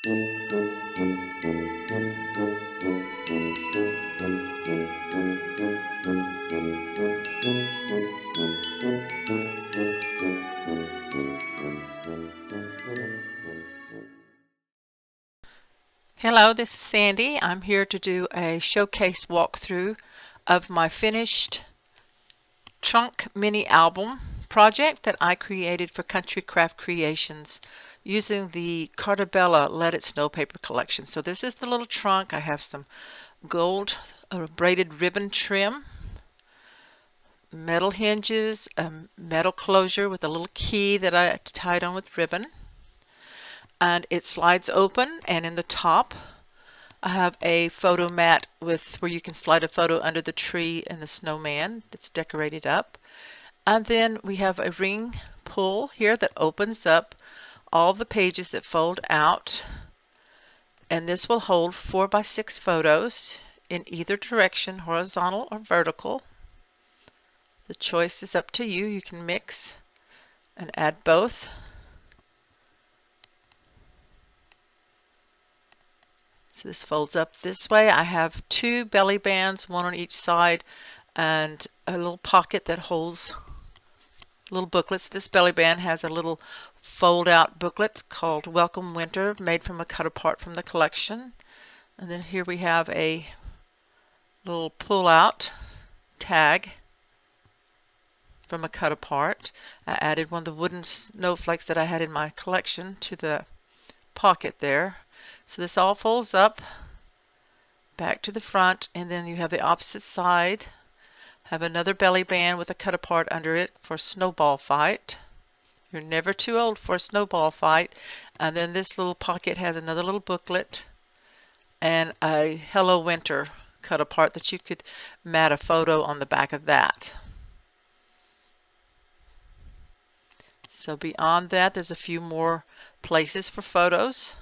Hello, this is Sandy. I'm here to do a showcase walkthrough of my finished trunk mini album project that I created for Country Craft Creations using the Cartabella Let It Snow paper collection. So this is the little trunk. I have some gold braided ribbon trim, metal hinges, a metal closure with a little key that I tied on with ribbon, and it slides open, and in the top I have a photo mat with where you can slide a photo under the tree and the snowman that's decorated up. And then we have a ring pull here that opens up all the pages that fold out. And this will hold 4x6 photos in either direction, horizontal or vertical. The choice is up to you. You can mix and add both. So this folds up this way. I have two belly bands, one on each side, and a little pocket that holds little booklets. This belly band has a little fold-out booklet called Welcome Winter, made from a cut apart from the collection. And then here we have a little pull-out tag from a cut apart. I added one of the wooden snowflakes that I had in my collection to the pocket there. So this all folds up back to the front, and then you have the opposite side. Have another belly band with a cut apart under it for a snowball fight. You're never too old for a snowball fight. And then this little pocket has another little booklet and a Hello Winter cut apart that you could mat a photo on the back of that. So beyond that, there's a few more places for photos.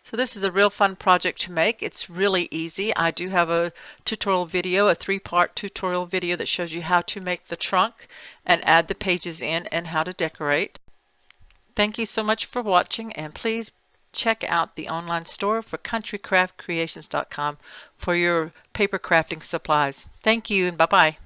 So this is a real fun project to make. It's really easy. I do have a tutorial video, a 3-part tutorial video that shows you how to make the trunk and add the pages in and how to decorate. Thank you so much for watching, and please check out the online store for countrycraftcreations.com for your paper crafting supplies. Thank you, and bye-bye.